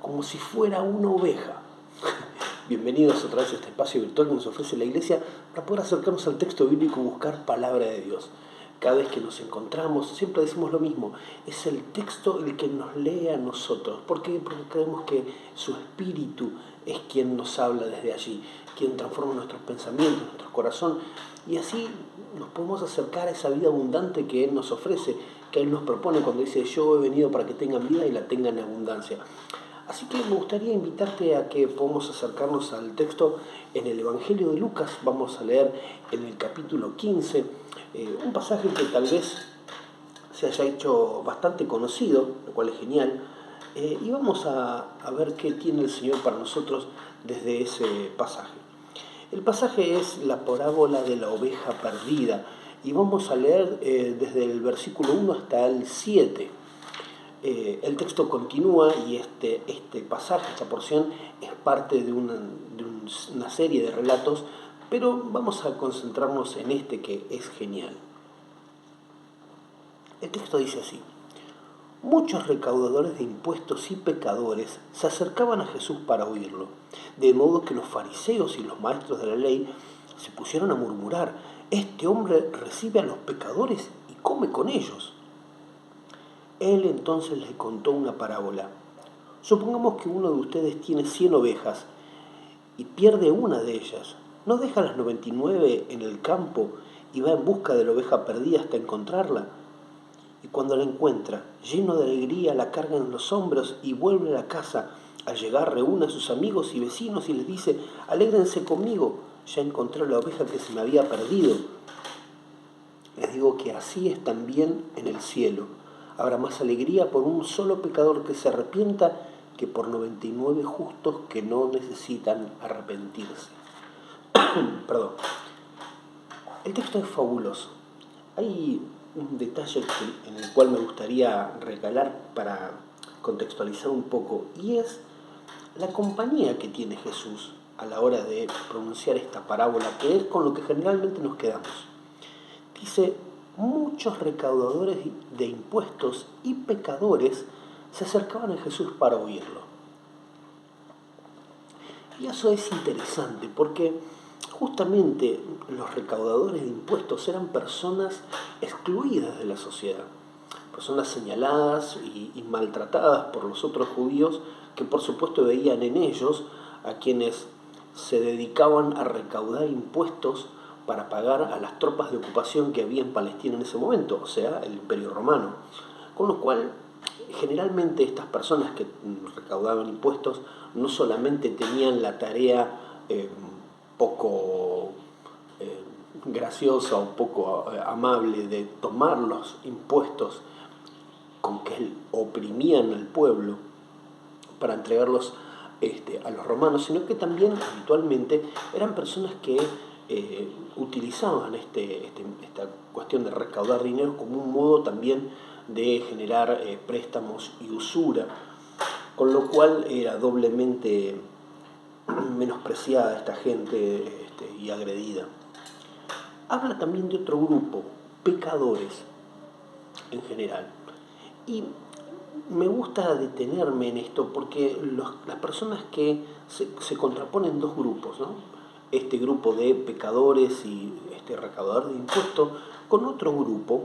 como si fuera una oveja. Bienvenidos otra vez a este espacio virtual que nos ofrece la Iglesia para poder acercarnos al texto bíblico y buscar palabra de Dios. Cada vez que nos encontramos, siempre decimos lo mismo, es el texto el que nos lee a nosotros. ¿Por qué? Porque creemos que su Espíritu es quien nos habla desde allí, quien transforma nuestros pensamientos, nuestro corazón, y así nos podemos acercar a esa vida abundante que Él nos ofrece, que Él nos propone cuando dice: yo he venido para que tengan vida y la tengan en abundancia. Así que me gustaría invitarte a que podamos acercarnos al texto en el Evangelio de Lucas. Vamos a leer en el capítulo 15, un pasaje que tal vez se haya hecho bastante conocido, lo cual es genial, y vamos a ver qué tiene el Señor para nosotros desde ese pasaje. El pasaje es la parábola de la oveja perdida, y vamos a leer desde el versículo 1 hasta el 7. El texto continúa y este pasaje, esta porción, es parte de una serie de relatos, pero vamos a concentrarnos en este que es genial. El texto dice así: muchos recaudadores de impuestos y pecadores se acercaban a Jesús para oírlo, de modo que los fariseos y los maestros de la ley se pusieron a murmurar: este hombre recibe a los pecadores y come con ellos. Él entonces les contó una parábola. Supongamos que uno de ustedes tiene 100 ovejas y pierde una de ellas. ¿No deja las 99 en el campo y va en busca de la oveja perdida hasta encontrarla? Y cuando la encuentra, lleno de alegría, la carga en los hombros y vuelve a la casa. Al llegar, reúne a sus amigos y vecinos y les dice: alégrense conmigo, ya encontré la oveja que se me había perdido. Les digo que así es también en el cielo. Habrá más alegría por un solo pecador que se arrepienta que por 99 justos que no necesitan arrepentirse. Perdón. El texto es fabuloso. Hay un detalle en el cual me gustaría regalar para contextualizar un poco, y es la compañía que tiene Jesús a la hora de pronunciar esta parábola, que es con lo que generalmente nos quedamos. Dice: muchos recaudadores de impuestos y pecadores se acercaban a Jesús para oírlo. Y eso es interesante porque justamente los recaudadores de impuestos eran personas excluidas de la sociedad, personas señaladas y maltratadas por los otros judíos, que por supuesto veían en ellos a quienes se dedicaban a recaudar impuestos para pagar a las tropas de ocupación que había en Palestina en ese momento, o sea, el Imperio Romano. Con lo cual, generalmente estas personas que recaudaban impuestos no solamente tenían la tarea poco graciosa o poco amable de tomar los impuestos con que oprimían al pueblo para entregarlos a los romanos, sino que también habitualmente eran personas que utilizaban esta cuestión de recaudar dinero como un modo también de generar préstamos y usura, con lo cual era doblemente menospreciada esta gente y agredida. Habla también de otro grupo, pecadores en general. Y me gusta detenerme en esto porque las personas que se contraponen dos grupos, ¿no? Este grupo de pecadores y recaudador de impuestos, con otro grupo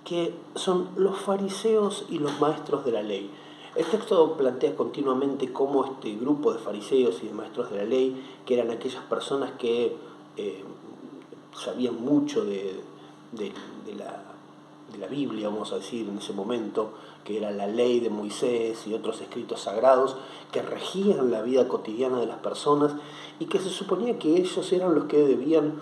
que son los fariseos y los maestros de la ley. El texto plantea continuamente cómo este grupo de fariseos y de maestros de la ley, que eran aquellas personas que sabían mucho de la Biblia, vamos a decir, en ese momento, que era la ley de Moisés y otros escritos sagrados que regían la vida cotidiana de las personas y que se suponía que ellos eran los que debían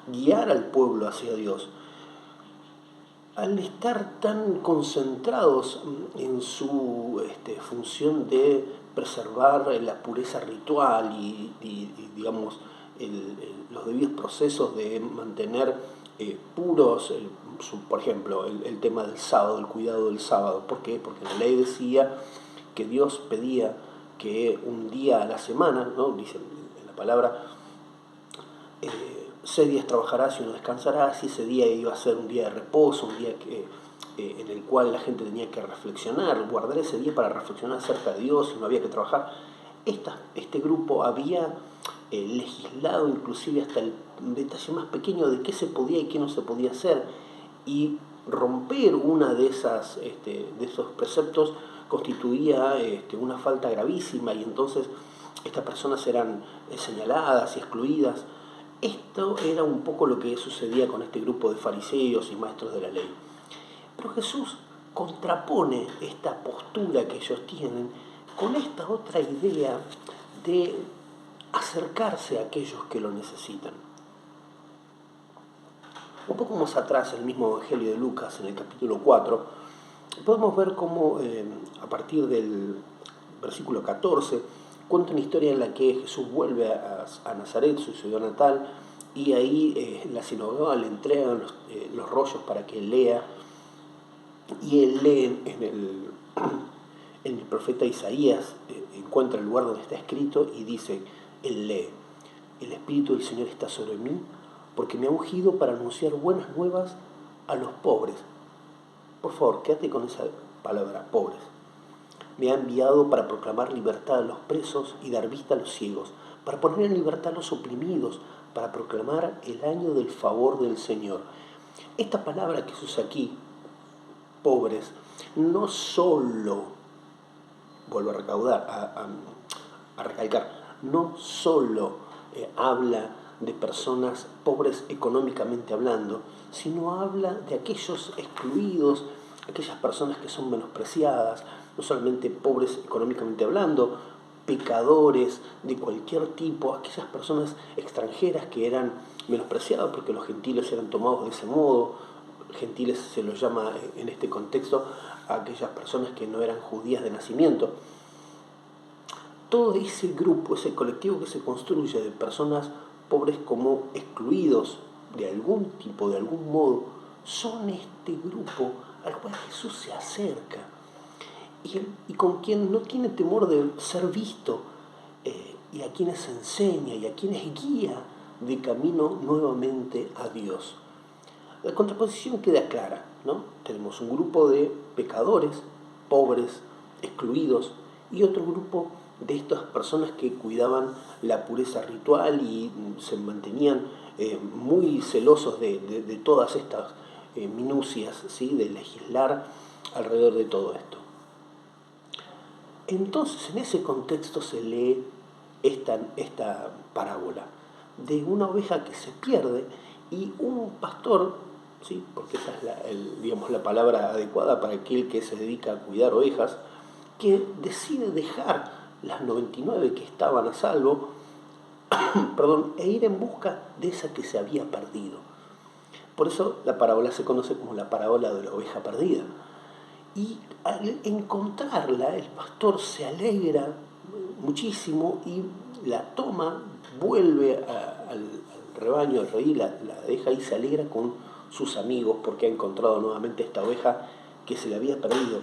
guiar al pueblo hacia Dios. Al estar tan concentrados en su función de preservar la pureza ritual y digamos, los debidos procesos de mantener puros, por ejemplo, el tema del sábado, el cuidado del sábado. ¿Por qué? Porque la ley decía que Dios pedía que un día a la semana, ¿no? Dice en la palabra, 6 días trabajarás y 1 descansarás, y ese día iba a ser un día de reposo, un día en el cual la gente tenía que reflexionar, guardar ese día para reflexionar acerca de Dios y no había que trabajar. Este grupo había legislado inclusive hasta el detalle más pequeño de qué se podía y qué no se podía hacer, y romper una de esos preceptos constituía una falta gravísima, y entonces estas personas eran señaladas y excluidas. Esto era un poco lo que sucedía con este grupo de fariseos y maestros de la ley. Pero Jesús contrapone esta postura que ellos tienen con esta otra idea de acercarse a aquellos que lo necesitan. Un poco más atrás, en el mismo Evangelio de Lucas, en el capítulo 4, podemos ver cómo a partir del versículo 14 cuenta una historia en la que Jesús vuelve a Nazaret, su ciudad natal, y ahí en la sinagoga le entregan los rollos para que él lea, y él lee en el profeta Isaías, encuentra el lugar donde está escrito y dice, él lee: el Espíritu del Señor está sobre mí, porque me ha ungido para anunciar buenas nuevas a los pobres. Por favor, quédate con esa palabra, pobres. Me ha enviado para proclamar libertad a los presos y dar vista a los ciegos, para poner en libertad a los oprimidos, para proclamar el año del favor del Señor. Esta palabra que se usa aquí, pobres, no solo, vuelvo a recalcar, no solo habla de personas pobres económicamente hablando, sino habla de aquellos excluidos, aquellas personas que son menospreciadas, no solamente pobres económicamente hablando, pecadores de cualquier tipo, aquellas personas extranjeras que eran menospreciadas porque los gentiles eran tomados de ese modo. Gentiles se los llama en este contexto a aquellas personas que no eran judías de nacimiento. Todo ese grupo, ese colectivo que se construye de personas pobres como excluidos de algún tipo, de algún modo, son este grupo al cual Jesús se acerca y con quien no tiene temor de ser visto, y a quienes enseña y a quienes guía de camino nuevamente a Dios. La contraposición queda clara, ¿no? Tenemos un grupo de pecadores, pobres, excluidos, y otro grupo de estas personas que cuidaban la pureza ritual y se mantenían muy celosos de todas estas minucias, ¿sí?, de legislar alrededor de todo esto. Entonces, en ese contexto se lee esta parábola de una oveja que se pierde y un pastor, ¿sí?, porque esa es la palabra adecuada para aquel que se dedica a cuidar ovejas, que decide dejar las 99 que estaban a salvo e ir en busca de esa que se había perdido. Por eso la parábola se conoce como la parábola de la oveja perdida. Y al encontrarla, el pastor se alegra muchísimo y la toma, vuelve al rebaño, al redil, la deja y se alegra con sus amigos porque ha encontrado nuevamente esta oveja que se le había perdido.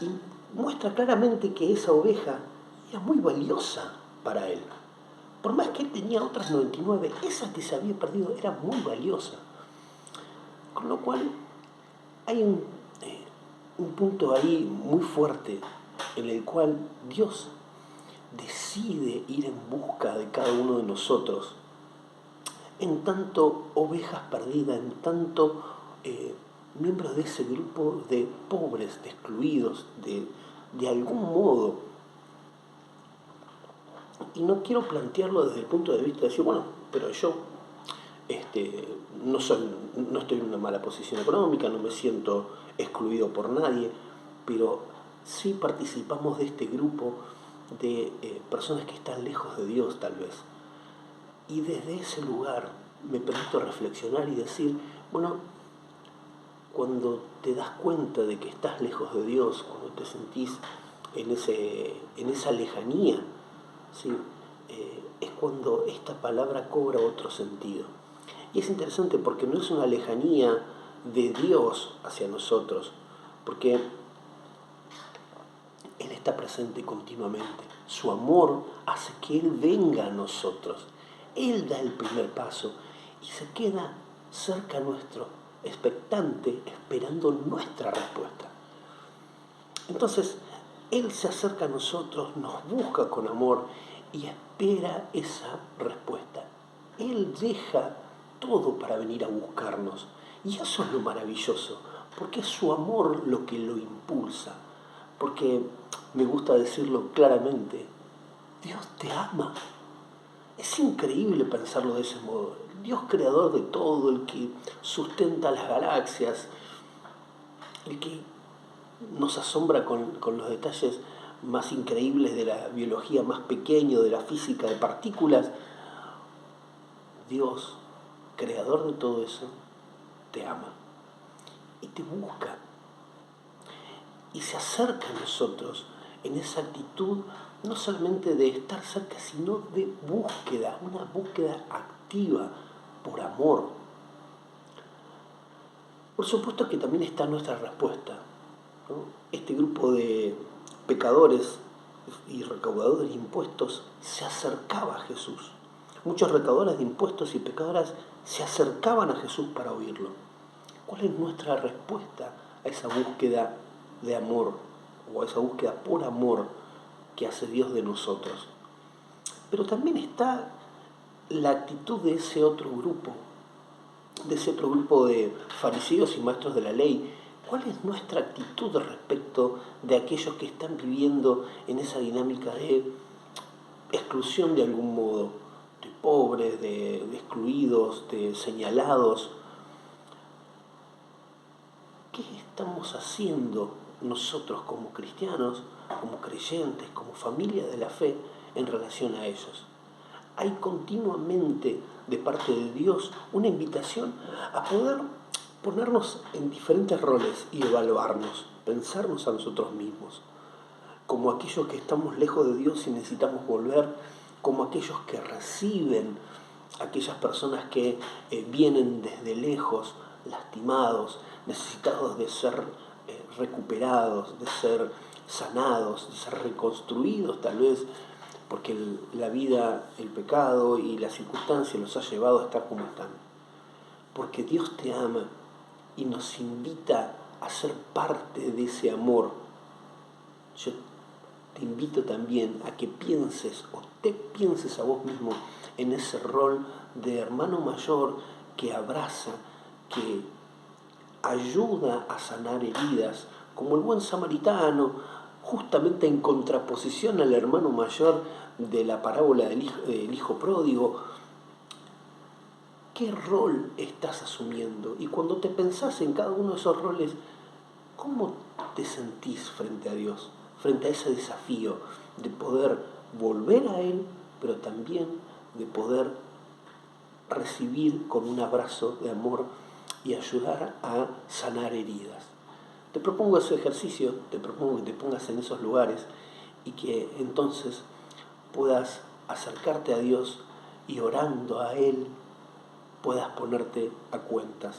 Y muestra claramente que esa oveja era muy valiosa para él. Por más que él tenía otras 99, esa que se había perdido era muy valiosa. Con lo cual hay un punto ahí muy fuerte en el cual Dios decide ir en busca de cada uno de nosotros, en tanto ovejas perdidas, en tanto miembros de ese grupo de pobres, de excluidos, de algún modo. Y no quiero plantearlo desde el punto de vista de decir, bueno, pero yo no estoy en una mala posición económica, no me siento excluido por nadie, pero sí participamos de este grupo de personas que están lejos de Dios tal vez. Y desde ese lugar me permito reflexionar y decir, bueno, cuando te das cuenta de que estás lejos de Dios, cuando te sentís en esa lejanía, ¿sí?, es cuando esta palabra cobra otro sentido. Y es interesante porque no es una lejanía de Dios hacia nosotros, porque Él está presente continuamente. Su amor hace que Él venga a nosotros. Él da el primer paso y se queda cerca nuestro, expectante, esperando nuestra respuesta. Entonces, Él se acerca a nosotros, nos busca con amor y espera esa respuesta. Él deja todo para venir a buscarnos. Y eso es lo maravilloso, porque es su amor lo que lo impulsa. Porque, me gusta decirlo claramente, Dios te ama. Es increíble pensarlo de ese modo. El Dios creador de todo, el que sustenta las galaxias, el que nos asombra con los detalles más increíbles de la biología más pequeño, de la física de partículas. Dios, creador de todo eso, te ama y te busca y se acerca a nosotros en esa actitud no solamente de estar cerca, sino de búsqueda, una búsqueda activa por amor. Por supuesto que también está nuestra respuesta, ¿no? Este grupo de pecadores y recaudadores de impuestos se acercaba a Jesús. Muchos recaudadores de impuestos y pecadoras se acercaban a Jesús para oírlo. ¿Cuál es nuestra respuesta a esa búsqueda de amor o a esa búsqueda por amor que hace Dios de nosotros? Pero también está la actitud de ese otro grupo de fariseos y maestros de la ley. ¿Cuál es nuestra actitud respecto de aquellos que están viviendo en esa dinámica de exclusión de algún modo, de pobres, de excluidos, de señalados? ¿Qué estamos haciendo nosotros como cristianos, como creyentes, como familia de la fe en relación a ellos? Hay continuamente de parte de Dios una invitación a poder ponernos en diferentes roles y evaluarnos, pensarnos a nosotros mismos, como aquellos que estamos lejos de Dios y necesitamos volver, como aquellos que reciben, aquellas personas que vienen desde lejos, lastimados, necesitados de ser recuperados, de ser sanados, de ser reconstruidos tal vez, porque la vida, el pecado y las circunstancias los ha llevado a estar como están. Porque Dios te ama y nos invita a ser parte de ese amor. Yo te invito también a que pienses o te pienses a vos mismo en ese rol de hermano mayor que abraza, que ayuda a sanar heridas, como el buen samaritano, justamente en contraposición al hermano mayor de la parábola del hijo pródigo. ¿Qué rol estás asumiendo? Y cuando te pensás en cada uno de esos roles, ¿cómo te sentís frente a Dios? Frente a ese desafío de poder volver a Él, pero también de poder recibir con un abrazo de amor y ayudar a sanar heridas. Te propongo ese ejercicio, te propongo que te pongas en esos lugares y que entonces puedas acercarte a Dios y orando a Él puedas ponerte a cuentas